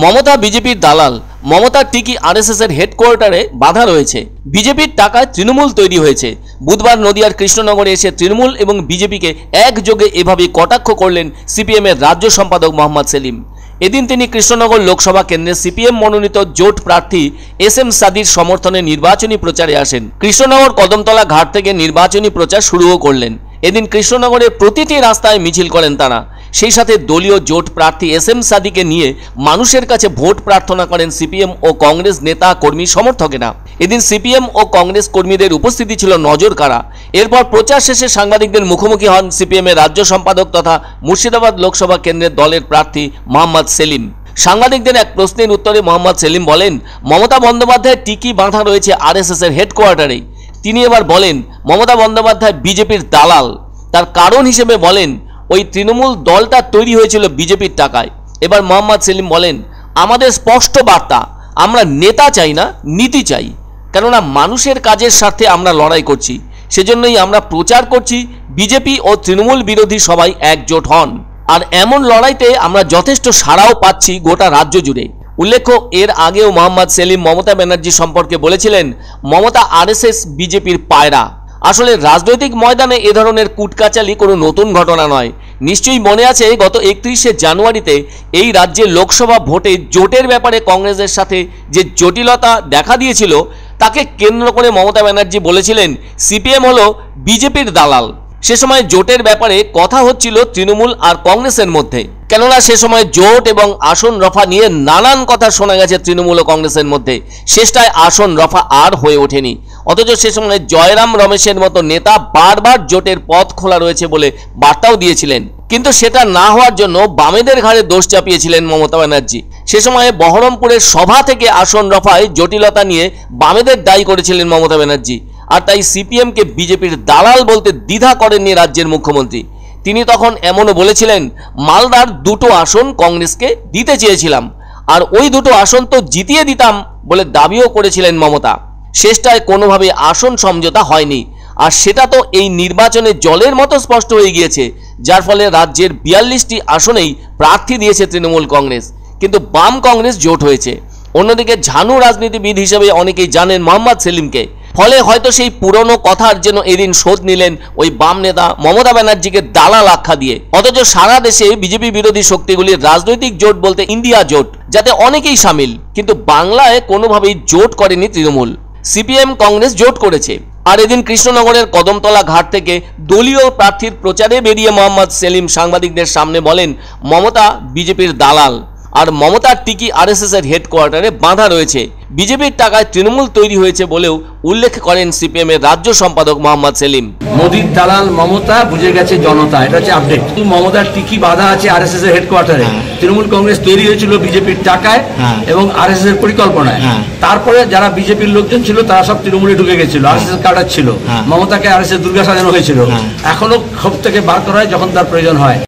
মমতা বিজেপির দালাল। মমতার টিকি আরএসএস এর হেডকোয়ার্টারে বাধা রয়েছে। বিজেপির টাকায় তৃণমূল তৈরি হয়েছে। বুধবার নদিয়ার কৃষ্ণনগরে এসে তৃণমূল এবং বিজেপিকে একযোগে এভাবে কটাক্ষ করলেন সিপিএম এর রাজ্য সম্পাদক মোহাম্মদ সেলিম। এদিন তিনি কৃষ্ণনগর লোকসভা কেন্দ্রে সিপিএম মনোনীত জোট প্রার্থী এসএম সাদির সমর্থনে নির্বাচনী প্রচারে আসেন। কৃষ্ণনগর কদমতলা ঘাট থেকে নির্বাচনী প্রচার শুরুও করলেন। এদিন কৃষ্ণনগরের প্রতিটি রাস্তায় মিছিল করেন তারা। সেই সাথে দলীয় জোট প্রার্থী এসএম সাদিকে নিয়ে মানুষের কাছে ভোট প্রার্থনা করেন সিপিএম ও কংগ্রেস নেতা কর্মী সমর্থকেরা। এদিন সিপিএম ও কংগ্রেস কর্মীদের উপস্থিতি ছিল নজর কাড়া। এরপর প্রচার শেষে সাংবাদিকদের মুখোমুখি হন সিপিএম এর রাজ্য সম্পাদক তথা মুর্শিদাবাদ লোকসভা কেন্দ্রের দলের প্রার্থী মোহাম্মদ সেলিম। সাংবাদিকদের এক প্রশ্নের উত্তরে মোহাম্মদ সেলিম বলেন, মমতা বন্দ্যোপাধ্যায়ের টিকি বাঁধা রয়েছে আরএসএস এর হেডকোয়ার্টারেই। তিনি এবার বলেন মমতা বন্দ্যোপাধ্যায় বিজেপির দালাল। তার কারণ হিসেবে বলেন ওই তৃণমূল দলটা তৈরি হয়েছিল বিজেপির টাকায়। এবার মোহাম্মদ সেলিম বলেন, আমাদের স্পষ্ট বার্তা, আমরা নেতা চাই না, নীতি চাই। কেননা মানুষের কাজের স্বার্থে আমরা লড়াই করছি। সেজন্যই আমরা প্রচার করছি বিজেপি ও তৃণমূল বিরোধী সবাই একজোট হন। আর এমন লড়াইতে আমরা যথেষ্ট সাড়াও পাচ্ছি গোটা রাজ্য জুড়ে। উল্লেখ্য, এর আগেও মোহাম্মদ সেলিম মমতা ব্যানার্জি সম্পর্কে বলেছিলেন, মমতা আরএসএস বিজেপির পায়রা। আসলে রাজনৈতিক ময়দানে এ ধরনের কুটকাচালি কোনো নতুন ঘটনা নয়। নিশ্চয়ই মনে আছে গত 31শে জানুয়ারিতে এই রাজ্যে লোকসভা ভোটে জোটের ব্যাপারে কংগ্রেসের সাথে যে জটিলতা দেখা দিয়েছিল তাকে কেন্দ্র করে মমতা ব্যানার্জি বলেছিলেন সিপিএম হলো বিজেপির দালাল। সে সময় জোটের ব্যাপারে কথা হচ্ছিল তৃণমূল আর কংগ্রেসের মধ্যে। কেননা সে সময় জোট এবং আসন রফা নিয়ে নানান কথা শোনা গেছে তৃণমূল ও কংগ্রেসের মধ্যে। শেষটায় আসন রফা আর হয়ে ওঠেনি। অথচ সে সময় জয়রাম রমেশের মতো নেতা বারবার জোটের পথ খোলা রয়েছে বলে বার্তাও দিয়েছিলেন। কিন্তু সেটা না হওয়ার জন্য বামেদের ঘাড়ে দোষ চাপিয়েছিলেন মমতা ব্যানার্জি। সে সময়ে বহরমপুরের সভা থেকে আসন রফায় জটিলতা নিয়ে বামেদের দায়ী করেছিলেন মমতা ব্যানার্জি। আর তাই সিপিএমকে বিজেপির দালাল বলতে দ্বিধা করেননি রাজ্যের মুখ্যমন্ত্রী। তিনি তখন এমনও বলেছিলেন, মালদার 2টো আসন কংগ্রেসকে দিতে চেয়েছিলাম, আর ওই 2টো আসন তো জিতিয়ে দিতাম বলে দাবিও করেছিলেন মমতা। শেষটায় কোনোভাবে আসন সমঝোতা হয়নি। আর সেটা তো এই নির্বাচনে জলের মতো স্পষ্ট হয়ে গিয়েছে, যার ফলে রাজ্যের 42টি আসনেই প্রার্থী দিয়েছে তৃণমূল কংগ্রেস, কিন্তু বাম কংগ্রেস জোট হয়েছে। অন্যদিকে ঝানু রাজনীতিবিদ হিসেবে অনেকেই জানেন মোহাম্মদ সেলিমকে। ফলে হয়তো সেই পুরনো কথার যেন এদিন শোধ নিলেন ওই বাম নেতা মমতা ব্যানার্জিকে দালাল আখ্যা দিয়ে। অথচ সারা দেশে বিজেপি বিরোধী শক্তিগুলির রাজনৈতিক জোট বলতে ইন্ডিয়া জোট, যাতে অনেকেই সামিল, কিন্তু বাংলায় কোনোভাবেই জোট করেনি তৃণমূল। সিপিএম কংগ্রেস জোট করেছে। আর এদিন কৃষ্ণনগরের কদমতলা ঘাট থেকে দলীয় প্রার্থীর প্রচারে বেরিয়ে মোহাম্মদ সেলিম সাংবাদিকদের সামনে বলেন, মমতা বিজেপির দালাল আর মমতার টিকি আরএসএস এর হেডকোয়ার্টারে বাঁধা রয়েছে। বিজেপির টাকায় তৃণমূল তৈরি হয়েছে বলেও উল্লেখ করেন সিপিএম এর রাজ্য সম্পাদক মোহাম্মদ সেলিম। মোদির দালাল মমতা, বুঝে গেছে জনতা, এটা হচ্ছে আপডেট। মমতার টিকি বাঁধা আছে আরএসএস এর হেডকোয়ার্টারে। তৃণমূল কংগ্রেস তৈরি হয়েছিল বিজেপির টাকায় এবং আরএসএস এর পরিকল্পনায়। তারপরে যারা বিজেপির লোকজন ছিল তারা সব তৃণমূলে ঢুকে গেছিল, আরএসএস কার্ডার ছিল। মমতাকে আরএসএস দুর্গা সাজানো হয়েছিল। এখনো ক্ষোভ থেকে বার করা হয় যখন তার প্রয়োজন হয়।